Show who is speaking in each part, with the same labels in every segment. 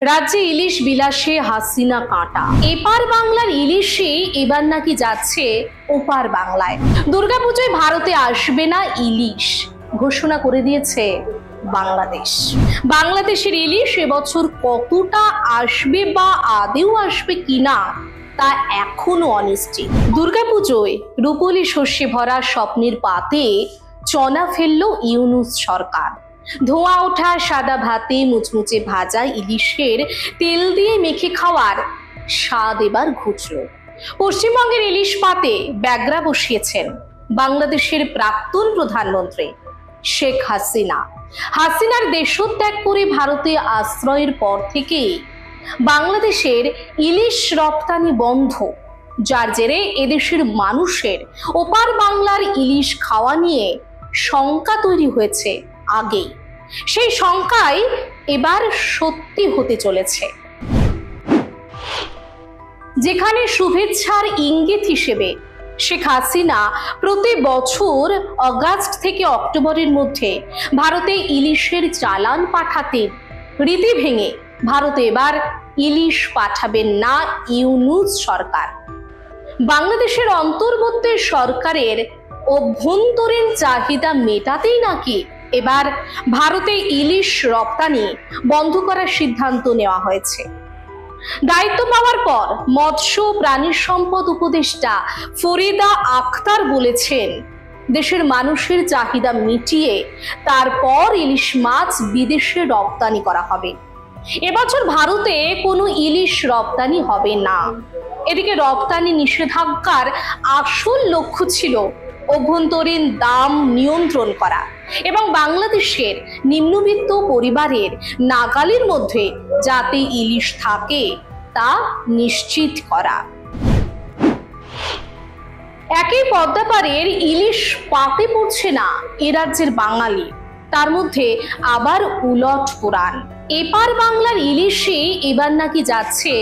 Speaker 1: রাজ্যে ইলিশ বিলাসে হাসিনা কাঁটা। এপার বাংলার ইলিশে এবার নাকি যাচ্ছে ওপার বাংলায়। দুর্গাপুজোয় ভারতে আসবে না ইলিশ ঘোষণা করে দিয়েছে বাংলাদেশ। বাংলাদেশের ইলিশ এবছর কতটা আসবে বা আদেও আসবে কিনা তা এখনো অনিশ্চিত। দুর্গাপুজোয় রূপলি শস্যে ভরা স্বপ্নের পাতে চনা ফেলল ইউনূস সরকার। ধোঁয়া ওঠা সাদা ভাতে মুচমুচে ভাজা ইলিশের তেল দিয়ে মেখে খাওয়ার স্বাদ এবার ঘুচল। পশ্চিমবঙ্গের ইলিশ পাতে ব্যাগরা বসিয়েছেন বাংলাদেশের প্রাক্তন প্রধানমন্ত্রী শেখ হাসিনা। হাসিনার দেশত্যাগ করে ভারতে আশ্রয়ের পর থেকে বাংলাদেশের ইলিশ রপ্তানি বন্ধ, যার জেরে এদেশের মানুষের ওপার বাংলার ইলিশ খাওয়া নিয়ে শঙ্কা তৈরি হয়েছে আগেই। সেই শঙ্কাই এবার সত্যি হতে চলেছে। যেখানে শুভেচ্ছার ইঙ্গিত হিসেবে শেখ হাসিনা প্রতি বছর অগাস্ট থেকে অক্টোবরের মধ্যে ভারতে ইলিশের চালান পাঠাতেন, রীতি ভেঙে ভারতে এবার ইলিশ পাঠাবেন না ইউনূস সরকার। বাংলাদেশের অন্তর্বর্তী সরকারের অভ্যন্তরীণ চাহিদা মেটাতেই নাকি এবার ভারতে ইলিশ রপ্তানি বন্ধ করার সিদ্ধান্ত নেওয়া হয়েছে। দায়িত্ব পাওয়ার পর মৎস্য প্রাণী সম্পদ উপদেষ্টা ফরিদা আক্তার বলেছেন, দেশের মানুষের চাহিদা মিটিয়ে তারপর ইলিশ মাছ বিদেশে রপ্তানি করা হবে। এবছর ভারতে কোনো ইলিশ রপ্তানি হবে না। এদিকে রপ্তানি নিষেধাজ্ঞার আসল লক্ষ্য ছিল অভ্যন্তরীণ দাম নিয়ন্ত্রণ করা এবং বাংলাদেশের নিম্নবিত্ত পরিবারের নাগালের মধ্যে যাতে ইলিশ থাকে তা নিশ্চিত করা। একই পদ্মাপাড়ের ইলিশ পাতে পড়ছে না এ রাজ্যের বাঙালি, তার মধ্যে আবার উলট পুরাণ। এপার বাংলার ইলিশে এবার নাকি যাচ্ছে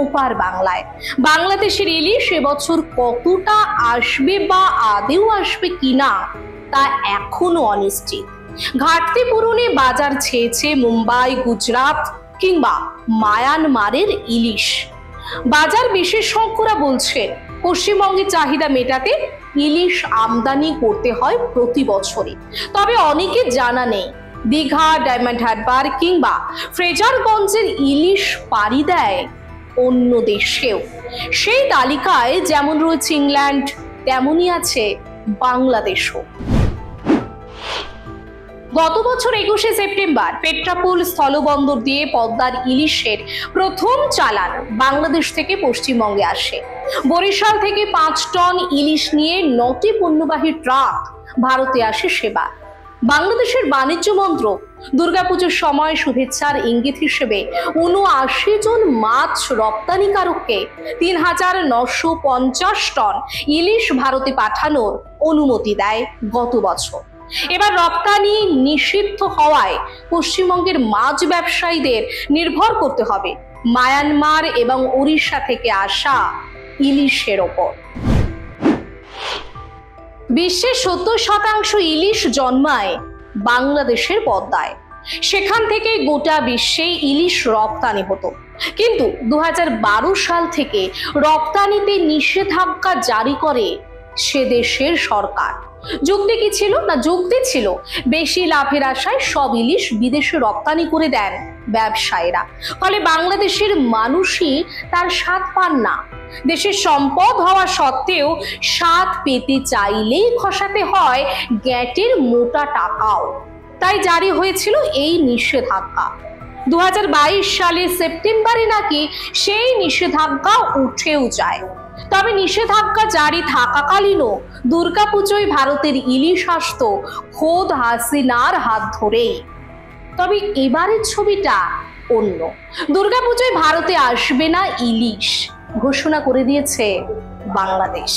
Speaker 1: ওপার বাংলায়। বাংলাদেশের ইলিশ এবছর কতটা আসবে বা আদেও আসবে কিনা তা এখনো অনিশ্চিত। ঘাটতি পূরণে বাজার ছেয়েছে মুম্বাই, গুজরাট কিংবা মায়ানমারের ইলিশ। বাজার বিশেষজ্ঞরা বলছেন, পশ্চিমবঙ্গের চাহিদা মেটাতে ইলিশ আমদানি করতে হয় প্রতি বছরে। তবে অনেকে জানা নেই দীঘা, ডায়মন্ড হারবার কিংবা ফ্রেজারগঞ্জের ইলিশ পাড়ি দেয় অন্য দেশেও। সেই তালিকায় যেমন রয়েছে ইংল্যান্ড, তেমনই আছে বাংলাদেশও। গত বছর 21শে সেপ্টেম্বর পেট্রাপোল স্থলবন্দর দিয়ে পদ্মার ইলিশের প্রথম চালান বাংলাদেশ থেকে পশ্চিমবঙ্গে আসে। বরিশাল থেকে 5 টন ইলিশ নিয়ে 9টি পণ্যবাহী ট্রাক ভারতে আসে সেবার। বাংলাদেশের বাণিজ্য মন্ত্রক দুর্গাপুজোর সময় শুভেচ্ছার ইঙ্গিত হিসেবে 79 জন মাছ রপ্তানিকারককে 3950 টন ইলিশ ভারতে পাঠানোর অনুমতি দেয় গত বছর। এবার রপ্তানি নিষিদ্ধ হওয়ায় পশ্চিমবঙ্গের মাছ ব্যবসায়ীদের নির্ভর করতে হবে মায়ানমার এবং ওড়িশা থেকে আসা ইলিশের ওপর। বিশ্বের 70% ইলিশ জন্মায় বাংলাদেশের পদ্মায়। সেখান থেকে গোটা বিশ্বে ইলিশ রপ্তানি হতো, কিন্তু 2012 সাল থেকে রপ্তানিতে নিষেধাজ্ঞা জারি করে সে দেশের সরকার। যুক্তি কি ছিল না? যুক্তি ছিল বেশি লাভের আশায় সব ইলিশ বিদেশে রপ্তানি করে দেন ব্যবসায়ীরা, ফলে বাংলাদেশের মানুষই তার স্বাদ পান না। দেশের সম্পদ হওয়া সত্ত্বেও স্বাদ পেতে চাইলেই খসাতে হয় গ্যাটের মোটা টাকাও। তাই জারি হয়েছিল এই নিষেধাজ্ঞা। 2022 সালের সেপ্টেম্বরে নাকি সেই নিষেধাজ্ঞা উঠেও যায়। তবে নিষেধাজ্ঞা জারি থাকাকালীনও দুর্গাপুজোয় ভারতের ইলিশ আসতো খোদ হাসিনার হাত ধরেই। তবে এবারের ছবিটা অন্য। দুর্গাপুজোয় ভারতে আসবে না ইলিশ ঘোষণা করে দিয়েছে বাংলাদেশ।